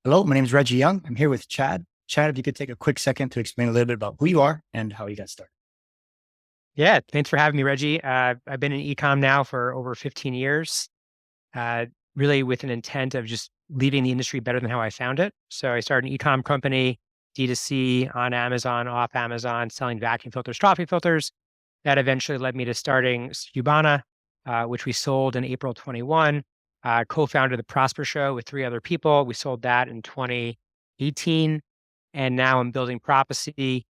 Hello, my name is Reggie Young. I'm here with Chad. Chad, if you could take a quick second to explain a little bit about who you are and how you got started. Yeah, thanks for having me, Reggie. I've been in ecom now for over 15 years, uh, really with an intent of just leaving the industry better than how I found it. So I started an ecom company, D2C on Amazon, off Amazon, selling vacuum filters, coffee filters. That eventually led me to starting Cubana, which we sold in April 21. Co-founded the Prosper Show with three other people. We sold that in 2018. And now I'm building Prophecy,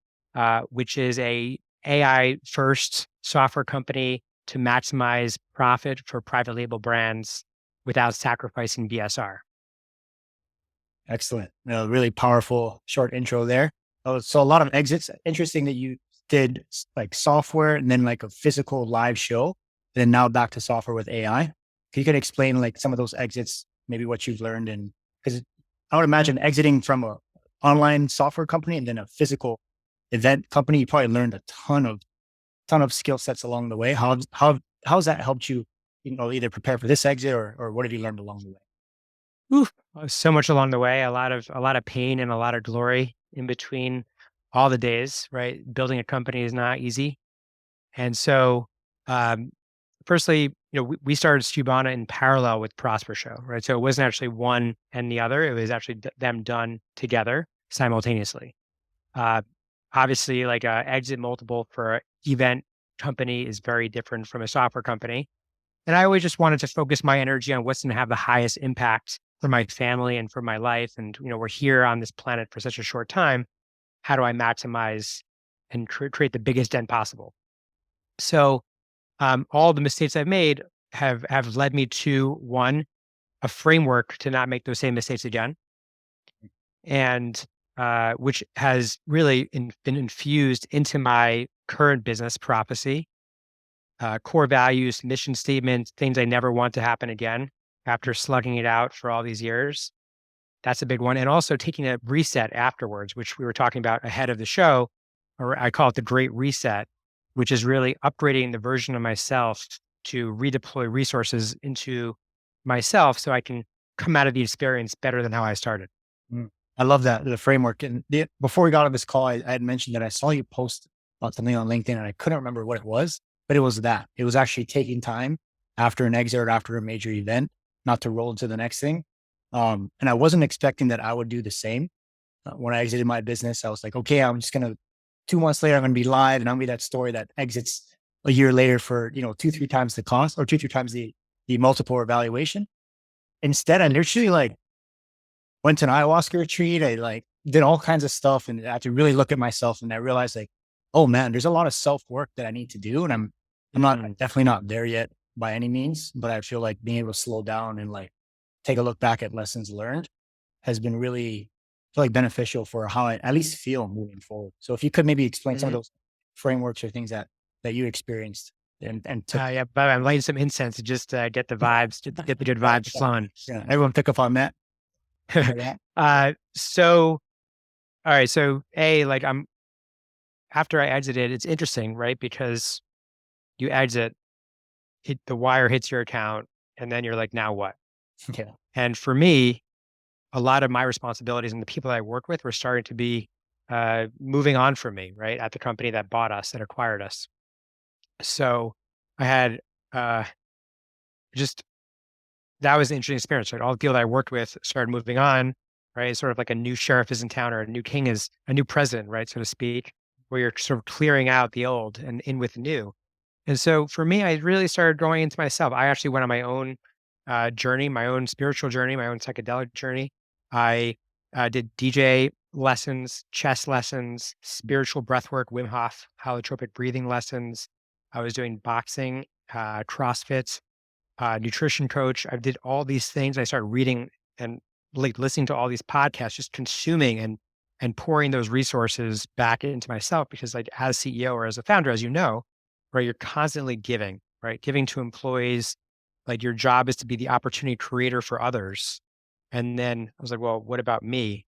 which is a AI first software company to maximize profit for private label brands without sacrificing BSR. Excellent. Really powerful short intro there. So a lot of exits. Interesting that you did like software and then like a physical live show, and then now back to software with AI. You could explain like some of those exits, maybe what you've learned, and because I would imagine exiting from a online software company and then a physical event company, you probably learned a ton of skill sets along the way. How's that helped you, either prepare for this exit or what have you learned along the way? Oof, so much along the way, a lot of pain and a lot of glory in between all the days, right? Building a company is not easy. And so, um, firstly, we started Cubana in parallel with Prosper Show, right? So it wasn't actually one and the other. It was actually them done together simultaneously. Uh, Obviously, like a exit multiple for an event company is very different from a software company. And I always just wanted to focus my energy on what's going to have the highest impact for my family and for my life. And, we're here on this planet for such a short time. How do I maximize and create the biggest dent possible? So, all the mistakes I've made have led me to one, a framework to not make those same mistakes again, and which has really been infused into my current business Prophecy, core values, mission statement, things I never want to happen again after slugging it out for all these years. That's a big one. And also taking a reset afterwards, which we were talking about ahead of the show, or I call it the great reset, which is really upgrading the version of myself to redeploy resources into myself so I can come out of the experience better than how I started. Mm. I love that, the framework. And before we got on this call, I had mentioned that I saw you post about something on LinkedIn and I couldn't remember what it was, but it was that. It was actually taking time after an exit or after a major event, not to roll into the next thing. And I wasn't expecting that I would do the same. When I exited my business, I was like, okay, I'm just going to, 2 months later, I'm going to be live and I'm going to be that story that exits a year later for, 2, 3 times the cost or 2, 3 times the multiple or valuation. Instead, I literally like went to an ayahuasca retreat. I like did all kinds of stuff and I had to really look at myself and I realized like, oh man, there's a lot of self work that I need to do. And I'm Mm. definitely not there yet by any means, but I feel like being able to slow down and like take a look back at lessons learned has been really, I feel like beneficial for how I at least feel moving forward. So if you could maybe explain some of Mhm. those frameworks or things that you experienced and took, Yeah, but I'm lighting some incense to just get the vibes, to get the good vibes flowing. yeah, everyone pick up on that. Hear that? So, all right. So, like after I exited, it's interesting, right? Because you exit, the wire hits your account, and then you're like, now what? Yeah. And for me, a lot of my responsibilities and the people I work with were starting to be moving on from me, right? At the company that bought us, that acquired us. So I had uh, just that was an interesting experience, right? All the people that I worked with started moving on, right? Sort of like a new sheriff is in town or a new king is a new president, right? So to speak, where you're sort of clearing out the old and in with the new. And so for me, I really started growing into myself. I actually went on my own journey, my own spiritual journey, my own psychedelic journey. I did DJ lessons, chess lessons, spiritual breathwork, Wim Hof, holotropic breathing lessons. I was doing boxing, CrossFit, nutrition coach. I did all these things. I started reading and like listening to all these podcasts, just consuming and pouring those resources back into myself because like as CEO or as a founder, as you know, right, you're constantly giving, right? Giving to employees. Like your job is to be the opportunity creator for others. And then I was like, well, what about me?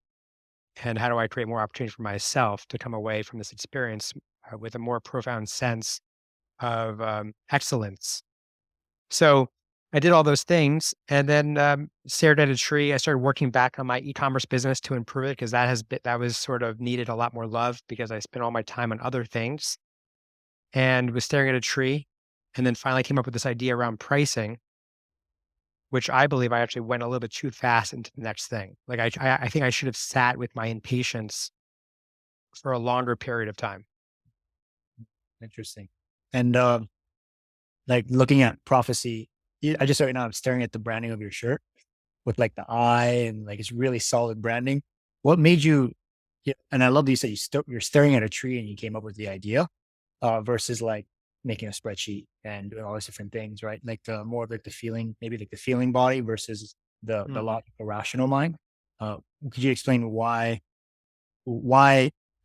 And how do I create more opportunity for myself to come away from this experience with a more profound sense of excellence? So I did all those things and then stared at a tree. I started working back on my e-commerce business to improve it because that was sort of needed a lot more love because I spent all my time on other things and was staring at a tree. And then finally came up with this idea around pricing, which I believe I actually went a little bit too fast into the next thing. Like I think I should have sat with my impatience for a longer period of time. Interesting. And like looking at prophecy, I just right now I'm staring at the branding of your shirt with like the eye and like it's really solid branding. What made you? Yeah, and I love that you said you're staring at a tree and you came up with the idea, versus like making a spreadsheet and doing all these different things, right? Like the more of like the feeling, maybe like the feeling body versus the Mhm. logical rational mind. Uh, could you explain why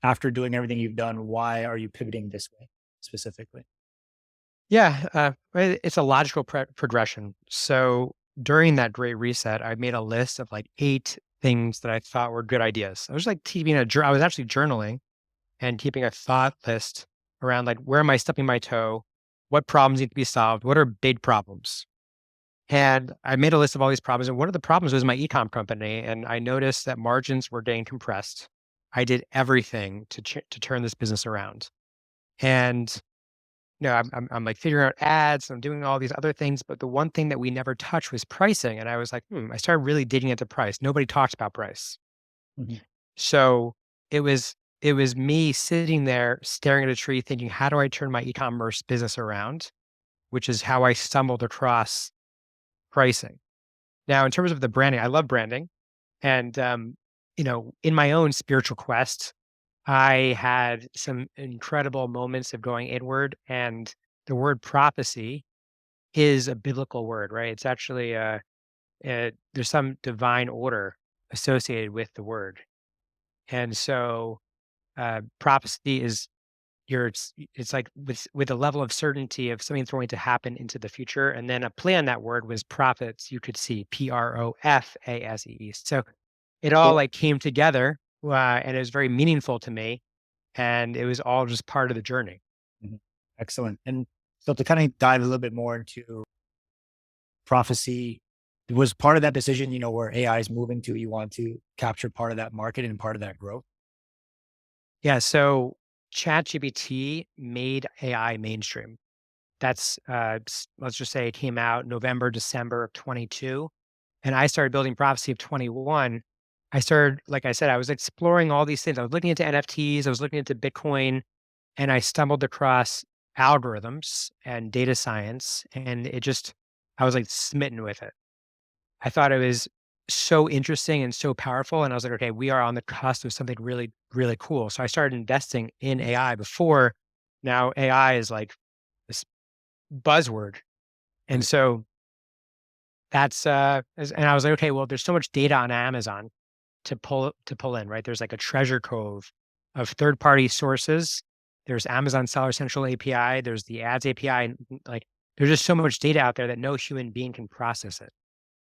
after doing everything you've done, why are you pivoting this way specifically? Yeah, it's a logical progression. So during that great reset, I made a list of like 8 things that I thought were good ideas. I was like I was actually journaling and keeping a thought list around like where am I stubbing my toe? What problems need to be solved? What are big problems? And I made a list of all these problems. And one of the problems was my ecom company. And I noticed that margins were getting compressed. I did everything to turn this business around. And I'm like figuring out ads, I'm doing all these other things, but the one thing that we never touched was pricing. And I was like, I started really digging into price. Nobody talks about price. Mhm. So it was it was me sitting there staring at a tree thinking, how do I turn my e-commerce business around? Which is how I stumbled across pricing. Now, in terms of the branding, I love branding. And in my own spiritual quest, I had some incredible moments of going inward and the word prophecy is a biblical word, right? It's actually there's some divine order associated with the word, and so prophecy is it's like with a level of certainty of something that's going to happen into the future, and then a play on that word was prophets. You could see PROFASE. So it all So like came together, and it was very meaningful to me, and it was all just part of the journey. mhm. Excellent. And so to kind of dive a little bit more into prophecy, was part of that decision, where AI is moving to, you want to capture part of that market and part of that growth? Yeah. So ChatGPT made AI mainstream. That's let's just say it came out November, December of 22, and I started building Prophecy of 21. I started, like I said, I was exploring all these things. I was looking into NFTs, I was looking into Bitcoin, and I stumbled across algorithms and data science, and I was like smitten with it. I thought it was so interesting and so powerful, and I was like, okay, we are on the cusp of something really, really cool. So I started investing in AI before. Now AI is like this buzzword. And Mhm. so and I was like, okay, well, there's so much data on Amazon to pull in, right? There's like a treasure trove of third-party sources. There's Amazon Seller Central API, there's the ads API, and like there's just so much data out there that no human being can process it.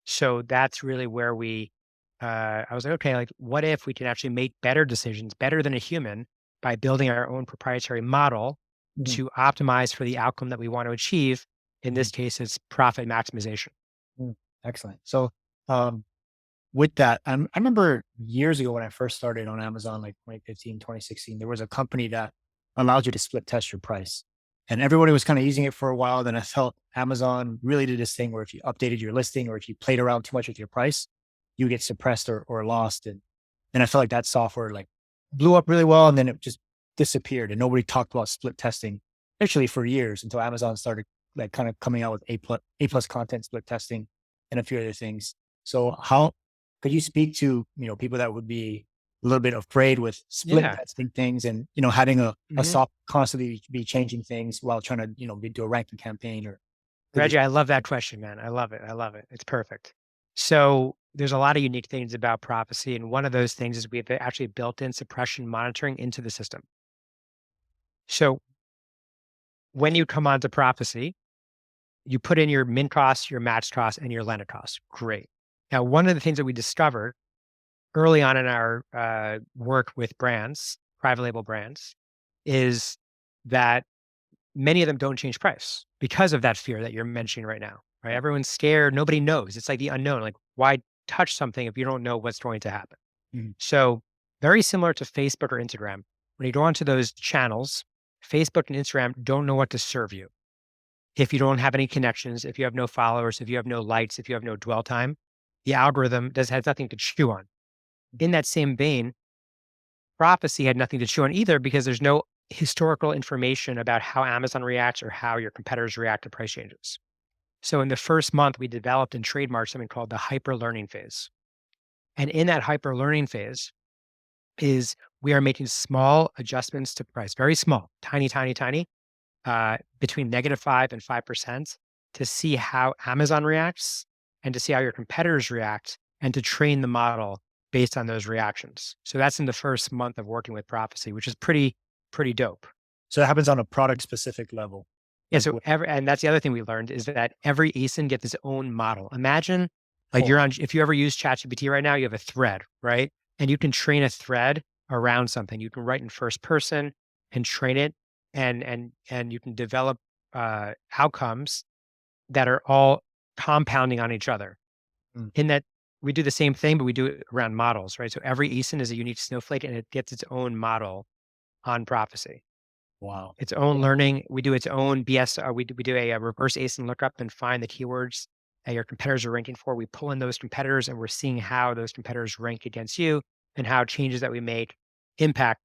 So that's really where I was like, okay, like what if we can actually make better decisions, better than a human, by building our own proprietary model Mhm. to optimize for the outcome that we want to achieve. In Mhm. this case, it's profit maximization. Mm. Excellent. So, um, with that, I remember years ago when I first started on Amazon, like 2015, 2016, there was a company that allowed you to split test your price. And everybody was kind of using it for a while. Then I felt Amazon really did this thing where if you updated your listing or if you played around too much with your price, you get suppressed or lost. And then I felt like that software like blew up really well and then it just disappeared. And nobody talked about split testing actually for years until Amazon started like kind of coming out with A plus content split testing and a few other things. So how could you speak to, people that would be a little bit afraid with split Yeah. testing things and, having a hmm soft constantly be changing things while trying to, do a ranking campaign or could you Reggie, I love that question, man. I love it. I love it. It's perfect. So there's a lot of unique things about prophecy. And one of those things is we've actually built in suppression monitoring into the system. So when you come onto prophecy, you put in your min cost, your match cost, and your landed cost. Great. Now, one of the things that we discovered early on in our work with brands, private label brands, is that many of them don't change price because of that fear that you're mentioning right now, right? Everyone's scared. Nobody knows. It's like the unknown. Like, why touch something if you don't know what's going to happen? Mhm. So, very similar to Facebook or Instagram. When you go onto those channels, Facebook and Instagram don't know what to serve you. If you don't have any connections, if you have no followers, if you have no likes, if you have no dwell time, the algorithm has nothing to chew on. In that same vein, prophecy had nothing to chew on either because there's no historical information about how Amazon reacts or how your competitors react to price changes. So in the first month, we developed and trademarked something called the hyper learning phase. And in that hyper learning phase is we are making small adjustments to price, very small, tiny, tiny, tiny, between -5 and 5% to see how Amazon reacts and to see how your competitors react and to train the model based on those reactions. So that's in the first month of working with Prophecy, which is pretty dope. So it happens on a product specific level. Yeah, Like so what? and that's the other thing we learned is that every ASIN gets its own model. Imagine like Oh, you're on if you ever use ChatGPT right now, you have a thread, right? And you can train a thread around something. You can write in first person and train it and you can develop outcomes that are all compounding on each other. mm, In that we do the same thing, but we do it around models, right? So every ASIN is a unique snowflake and it gets its own model on prophecy. wow. Its own learning. We do its own BS. We do a reverse ASIN lookup and find the keywords that your competitors are ranking for. We pull in those competitors and we're seeing how those competitors rank against you and how changes that we make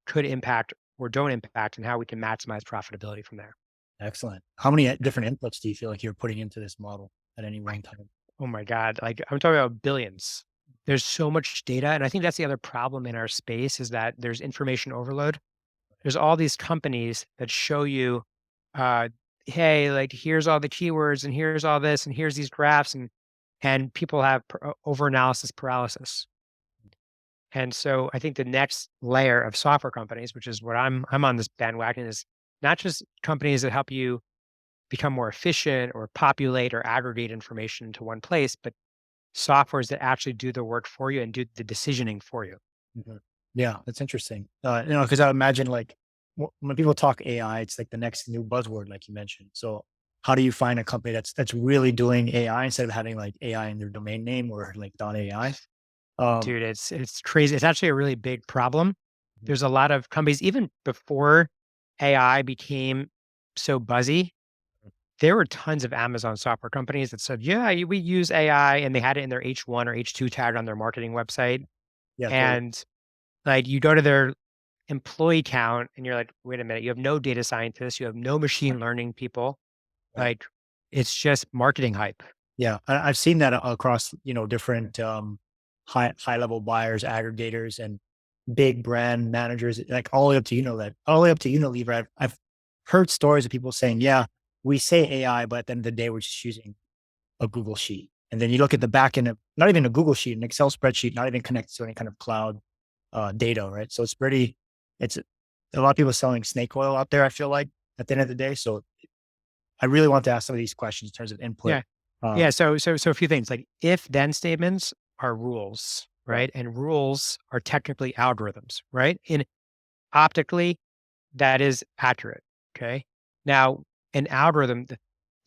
could impact or don't impact and how we can maximize profitability from there. Excellent. How many different inputs do you feel like you're putting into this model at any one time? Oh my God. Like I'm talking about billions. There's so much data. And I think that's the other problem in our space is that there's information overload. There's all these companies that show you, uh, hey, like here's all the keywords and here's all this and here's these graphs and people have over analysis paralysis. And so I think the next layer of software companies, which is what I'm on this bandwagon, is not just companies that help you become more efficient or populate or aggregate information into one place, but softwares that actually do the work for you and do the decisioning for you. Mhm. Yeah, that's interesting. Because I imagine like when people talk AI, it's like the next new buzzword, like you mentioned. So, how do you find a company that's really doing AI instead of having like AI in their domain name or like .ai? Um, Dude, it's crazy. It's actually a really big problem. Mhm. There's a lot of companies even before AI became so buzzy, there were tons of Amazon software companies that said, "Yeah, we use AI," and they had it in their H1 or H2 tag on their marketing website. yeah, totally. And like you go to their employee count and you're like, "Wait a minute, you have no data scientists, you have no machine learning people." Right. Like it's just marketing hype. Yeah, I've seen that across different high level buyers, aggregators, and big brand managers, like all the way up to all the way up to Unilever. I've heard stories of people saying, "Yeah, we say AI, but at the end of the day, we're just using a Google sheet." And then you look at the back end of not even a Google sheet, an Excel spreadsheet, not even connected to any kind of cloud data, right? So it's a lot of people selling snake oil out there. I feel like at the end of the day. So I really want to ask some of these questions in terms of input. Yeah. Uh, Yeah, so a few things, like if then statements are rules, right. right? And rules are technically algorithms, right? And optically, that is accurate, okay? Now, an algorithm, the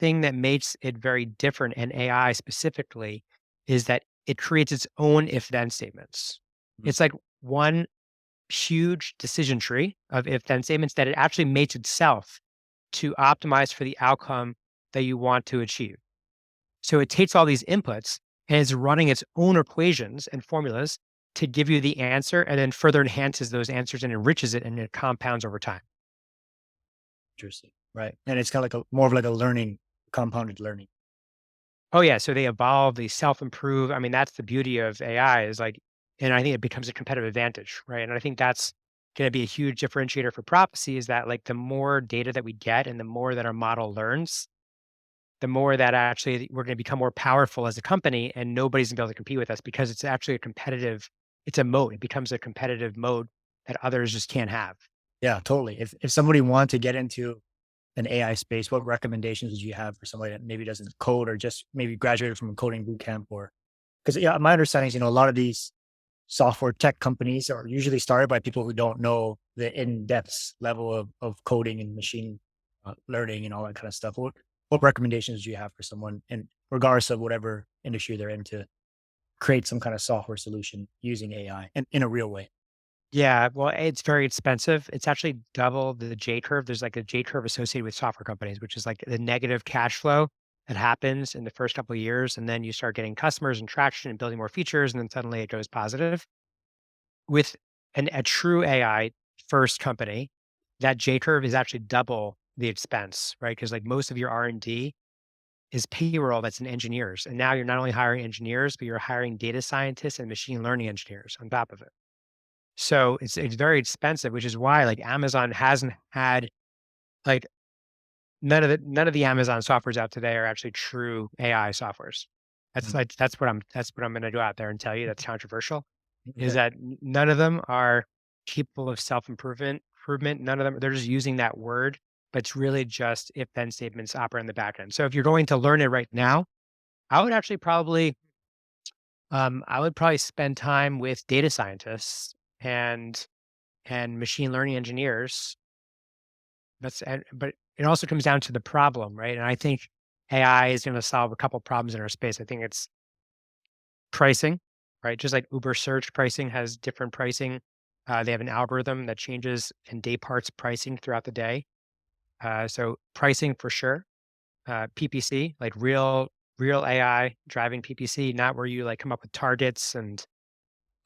thing that makes it very different in AI specifically is that it creates its own if then statements. Mhm. It's like one huge decision tree of if then statements that it actually mates itself to optimize for the outcome that you want to achieve. So it takes all these inputs and is running its own equations and formulas to give you the answer and then further enhances those answers and enriches it and it compounds over time. Interesting. Right. And it's kind of like more of like a learning, compounded learning. Oh yeah, so they evolve, they self-improve. I mean, that's the beauty of AI is like, and I think it becomes a competitive advantage, right? And I think that's going to be a huge differentiator for prophecy is that like the more data that we get and the more that our model learns, the more that actually we're going to become more powerful as a company and nobody's going to be able to compete with us because it's actually a competitive, it's a mode. It becomes a competitive mode that others just can't have. Yeah, totally. If somebody wanted to get into an AI space, what recommendations would you have for somebody that maybe doesn't code or just maybe graduated from a coding boot camp? Or because yeah, my understanding is a lot of these software tech companies are usually started by people who don't know the in-depth level of coding and machine learning and all that kind of stuff. What what recommendations do you have for someone, and regardless of whatever industry they're in, to create some kind of software solution using AI in a real way? Yeah, well, it's very expensive. It's actually double the J curve. There's like a J curve associated with software companies, which is like the negative cash flow that happens in the first couple of years. And then you start getting customers and traction and building more features. And then suddenly it goes positive. With a true AI first company, that J curve is actually double the expense, right? Because like most of your R&D is payroll that's in engineers. And now you're not only hiring engineers, but you're hiring data scientists and machine learning engineers on top of it. So it's very expensive, which is why like Amazon hasn't had like none of the Amazon softwares out today are actually true AI softwares. Mm. That's what I'm gonna go out there and tell you that's controversial, is Okay. that none of them are capable of self-improvement. None of them, they're just using that word, but it's really just if then statements operate in the back end. So if you're going to learn it right now, I would actually probably I would probably spend time with data scientists and machine learning engineers. But it also comes down to the problem, right? And I think AI is going to solve a couple problems in our space. I think it's pricing, right? Just like Uber search pricing has different pricing. They have an algorithm that changes in day parts pricing throughout the day. So pricing for sure. PPC, like real AI driving PPC, not where you like come up with targets and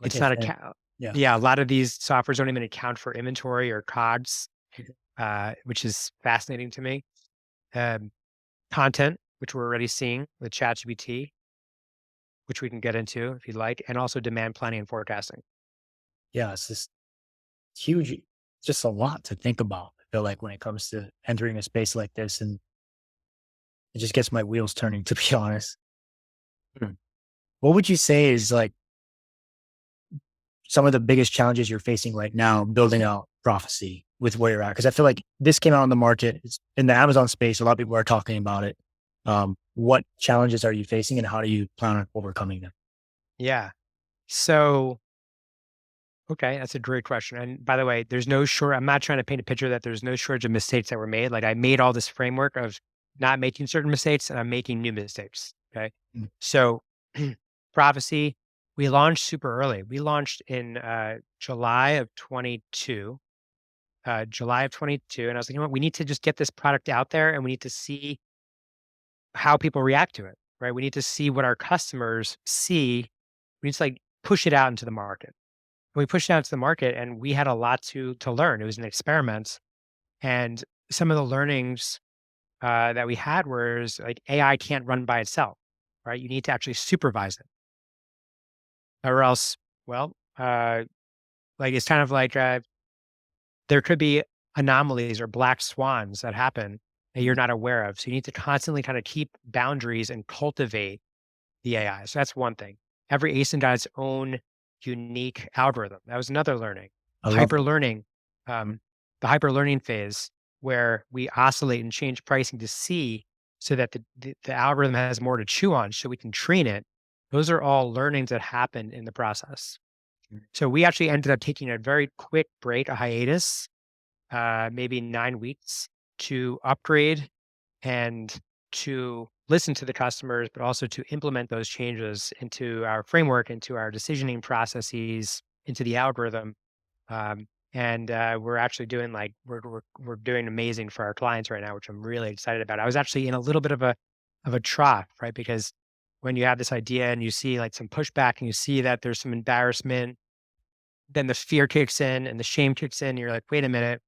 Like it's if not a then, yeah. yeah, a lot of these softwares don't even account for inventory or COGS, Okay. which is fascinating to me. Um, Content, which we're already seeing with ChatGPT, which we can get into if you'd like, and also demand planning and forecasting. Yeah, it's just huge. Just a lot to think about. I feel like when it comes to entering a space like this, and it just gets my wheels turning, to be honest. Mm. What would you say is like some of the biggest challenges you're facing right now building out prophecy with where you're at? Because I feel like this came out on the market. It's in the Amazon space. A lot of people are talking about it. What challenges are you facing, and how do you plan on overcoming them? Yeah. So, okay, that's a great question. And by the way, I'm not trying to paint a picture that there's no shortage of mistakes that were made. Like I made all this framework of not making certain mistakes and I'm making new mistakes. Okay. Mm. So, prophecy, we launched super early. We launched in July of 22 July of 22, and I was like, "You know what? We need to just get this product out there, and we need to see how people react to it, right? We need to see what our customers see. We need to, like, push it out into the market." And we pushed it out to the market, and we had a lot to learn. It was an experiment, and some of the learnings, that we had was, like, AI can't run by itself, right? You need to actually supervise it, or else, well, like, it's kind of like, there could be anomalies or black swans that happen that you're Mhm. not aware of. So you need to constantly kind of keep boundaries and cultivate the AI. So that's one thing. Every ASIN got its own unique algorithm. That was another learning. I love Hyper that. learning, the hyper learning phase where we oscillate and change pricing to see so that the algorithm has more to chew on so we can train it. Those are all learnings that happen in the process. Mm. So we actually ended up taking a very quick break, a hiatus, maybe 9 weeks to upgrade and to listen to the customers, but also to implement those changes into our framework, into our decisioning processes, into the algorithm. And we're actually doing like we're doing amazing for our clients right now, which I'm really excited about. I was actually in a little bit of a trough, right? Because when you have this idea and you see like some pushback and you see that there's some embarrassment, then the fear kicks in and the shame kicks in. And you're like, wait a minute,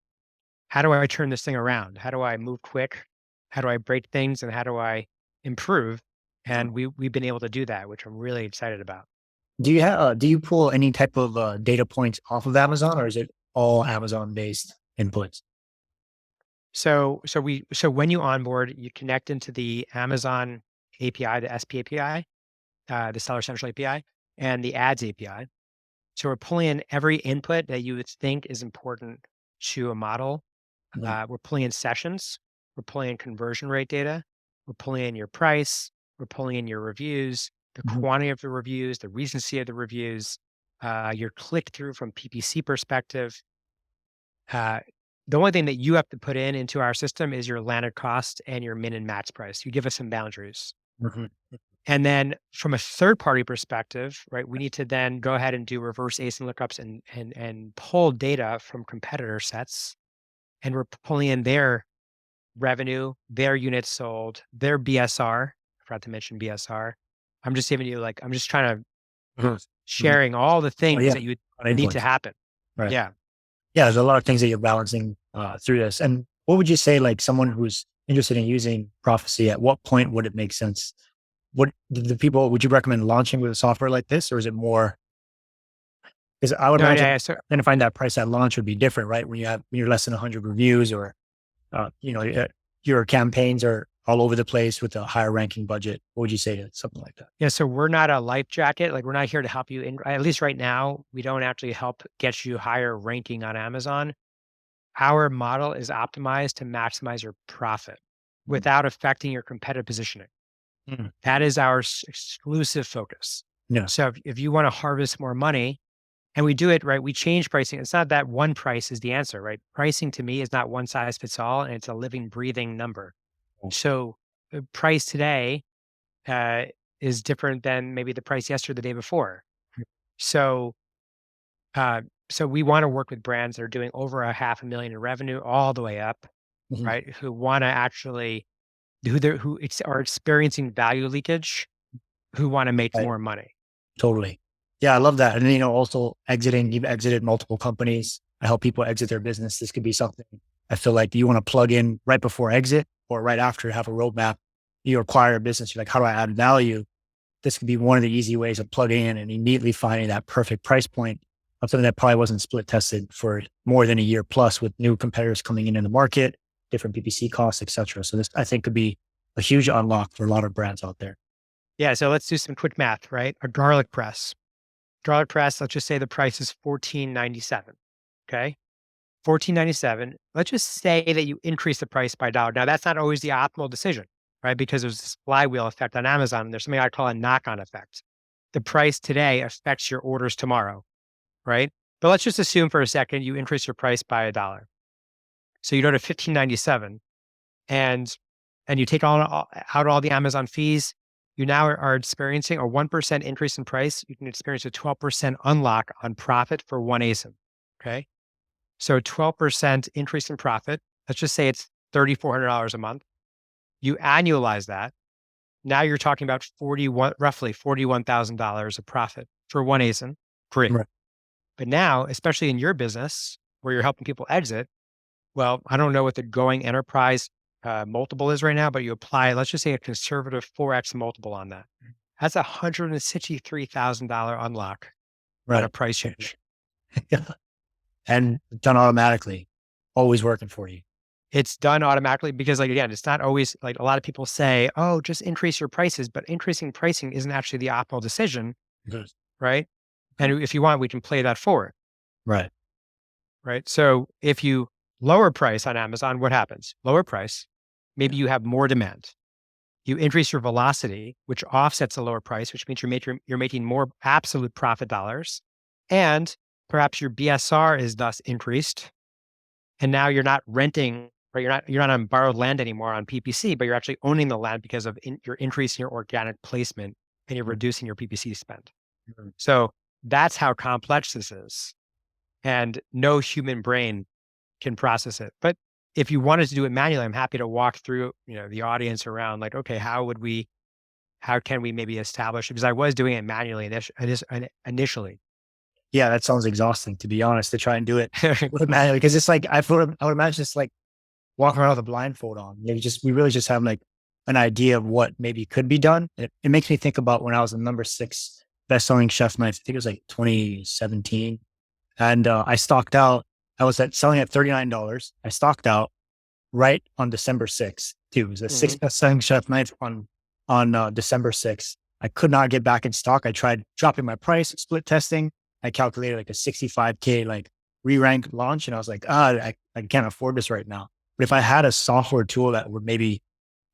how do I turn this thing around? How do I move quick? How do I break things and how do I improve? Uh, And we've been able to do that, which I'm really excited about. do you pull any type of data points off of Amazon, or is it all Amazon based inputs? So when you onboard, you connect into the Amazon API, the SP API, the Seller Central API, and the Ads API. So we're pulling in every input that you would think is important to a model. Mm. We're pulling in sessions, we're pulling in conversion rate data, we're pulling in your price, we're pulling in your reviews, the Mhm. quantity of the reviews, the recency of the reviews, your click through from PPC perspective, uh, The only thing that you have to put into our system is your landed cost and your min and max price. You give us some boundaries. Mhm. And then from a third party perspective, right, we need to then go ahead and do reverse ASIN lookups and pull data from competitor sets. And we're pulling in their revenue, their units sold, their BSR. I forgot to mention BSR. I'm just giving you like, I'm just trying to Mhm. Mhm. sharing all the Oh things yeah, that you on need to inputs. happen. Right. Yeah. Yeah, there's a lot of things that you're balancing through this. And what would you say, like someone who's interested in using Prophecy, at what point would it make sense? What the people would you recommend launching with a software like this, or is it more? Because I would No, imagine yeah. So identifying that price at launch would be different, right? When you're less than 100 reviews, or your campaigns are all over the place with a higher ranking budget. What would you say to something like that? yeah, so we're not a life jacket. Like we're not here to help you in, at least right now, we don't actually help get you higher ranking on Amazon. Our model is optimized to maximize your profit Mm. without affecting your competitive positioning. Mm. That is our exclusive focus. Yeah. So if you want to harvest more money, and we do it right, we change pricing. It's not that one price is the answer, right? Pricing to me is not one size fits all, and it's a living, breathing number. Oh. So the price today uh, is different than maybe the price yesterday, the day before. So, uh, so we want to work with brands that are doing over a 500,000 in revenue all the way up, Mhm. right? Who want to actually are experiencing value leakage, who want to make Right. more money. Totally. Yeah, I love that. And then, also you've exited multiple companies. I help people exit their business. This could be something I feel like you want to plug in right before exit or right after, have a roadmap. You acquire a business. You're like, how do I add value? This could be one of the easy ways of plugging in and immediately finding that perfect price point of something that probably wasn't split tested for more than a year plus, with new competitors coming in the market, different PPC costs, et cetera. So this, I think, could be a huge unlock for a lot of brands out there. Yeah. So let's do some quick math, right? A garlic press. Garlic press, let's just say the price is 14.97. Okay. 14.97. Let's just say that you increase the price by a dollar. Now that's not always the optimal decision, right? Because there's this flywheel effect on Amazon. And there's something I call a knock-on effect. The price today affects your orders tomorrow, right? But let's just assume for a second you increase your price by a dollar. So you go to 15.97 and you take out all the Amazon fees. You now are experiencing a 1% increase in price. You can experience a 12% unlock on profit for one ASIN. Okay. So 12% increase in profit. Let's just say it's $3,400 a month. You annualize that. Now you're talking about roughly $41,000 of profit for one ASIN free. Right. But now, especially in your business where you're helping people exit, well, I don't know what the going enterprise multiple is right now, but you apply, let's just say a conservative 4x multiple on that. That's a $163,000 unlock on a Right. price change. Yeah. And done automatically, always working for you. It's done automatically because, like, again, it's not always like a lot of people say, oh, just increase your prices, but increasing pricing isn't actually the optimal decision, Mhm. right? Okay. And if you want, we can play that forward, Right. right? So if you lower price on Amazon, what happens? Lower price, Yeah. maybe you have more demand. You increase your velocity, which offsets the lower price, which means you're making more absolute profit dollars, and perhaps your BSR is thus increased. And now you're not renting, right? You're not on borrowed land anymore on PPC, but you're actually owning the land because of you're increasing your organic placement and you're Mhm. reducing your PPC spend. Mhm. So that's how complex this is, and no human brain can process it. But if you wanted to do it manually, I'm happy to walk through, the audience around like, okay, how can we maybe establish it? Because I was doing it manually initially. Yeah, that sounds exhausting, to be honest, to try and do it manually. Because it's like I would imagine it's like walking around with a blindfold on. We really just have like an idea of what maybe could be done. It makes me think about when I was the number 6 best-selling chef knife. I think it was like 2017, and I stocked out. I was selling at $39. I stocked out right on December 6th, too. It was the Hmm. 6th best-selling chef knife on December 6th. I could not get back in stock. I tried dropping my price, split testing. I calculated like a 65K like re-rank launch, and I was like, I can't afford this right now. But if I had a software tool that would maybe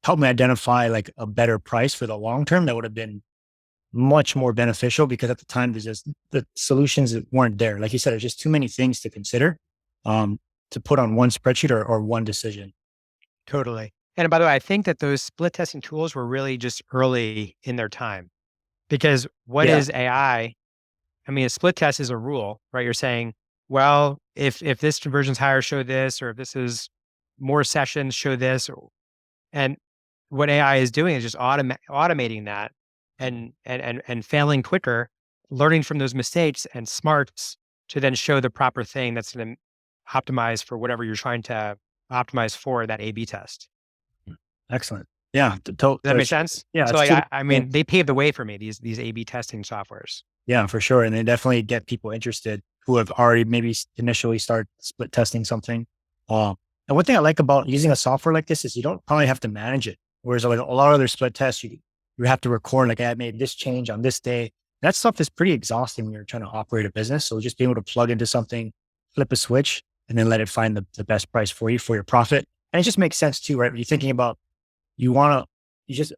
help me identify like a better price for the long term, that would have been much more beneficial, because at the time there's just the solutions that weren't there. Like you said, there's just too many things to consider. to put on one spreadsheet or one decision. Totally. And by the way, I think that those split testing tools were really just early in their time because what Yeah. is AI? I mean, a split test is a rule, right? You're saying, well, if this conversion's higher, show this, or if this is more sessions, show this. And what AI is doing is just automating that and failing quicker, learning from those mistakes and smarts to then show the proper thing that's going to optimize for whatever you're trying to optimize for that A/B test. Excellent. Yeah. Does that make sense? Yeah. So It's like, true. I mean, they paved the way for me, these A/B testing softwares. Yeah, for sure. And they definitely get people interested who have already maybe initially started split testing something. And one thing I like about using a software like this is you don't probably have to manage it. Whereas like a lot of other split tests, you have to record like I made this change on this day. That stuff is pretty exhausting when you're trying to operate a business. So just being able to plug into something, flip a switch, and then let it find the best price for you for your profit. And it just makes sense too, right? When you're thinking about you want to, you just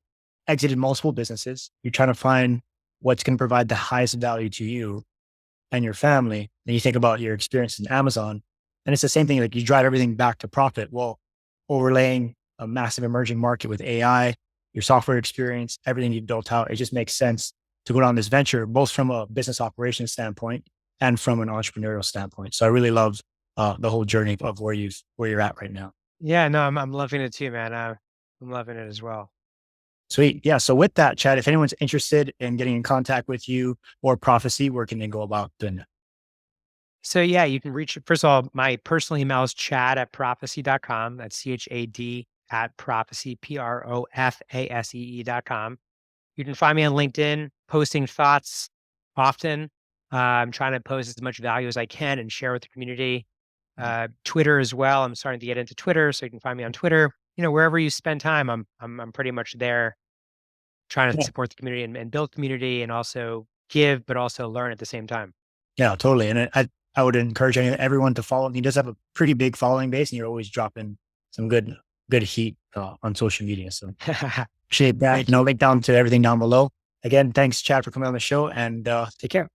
exited multiple businesses. You're trying to find what's going to provide the highest value to you and your family. And you think about your experience in Amazon, and it's the same thing. Like you drive everything back to profit. Well, overlaying a massive emerging market with AI, your software experience, everything you've built out, it just makes sense to go down this venture, both from a business operations standpoint and from an entrepreneurial standpoint. So I really love the whole journey of where you're at right now. Yeah, no, I'm loving it too, man. I'm loving it as well. Sweet. Yeah. So with that, Chad, if anyone's interested in getting in contact with you or Prophecy, where can they go about doing that? So yeah, you can reach first of all, my personal email is chad@prophecy.com. That's CHAD at prophecy, PROFASEE.com. You can find me on LinkedIn, posting thoughts often. I'm trying to post as much value as I can and share with the community. Twitter as well. I'm starting to get into Twitter, so you can find me on Twitter. You know, wherever you spend time, I'm pretty much there, trying to Yeah. support the community and build community, and also give, but also learn at the same time. Yeah, totally. And I would encourage everyone to follow him. He does have a pretty big following base, and you're always dropping some good heat on social media. So appreciate that. Thank you. Link down to everything down below. Again, thanks, Chad, for coming on the show, and take care.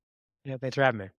Yeah, thanks for having me.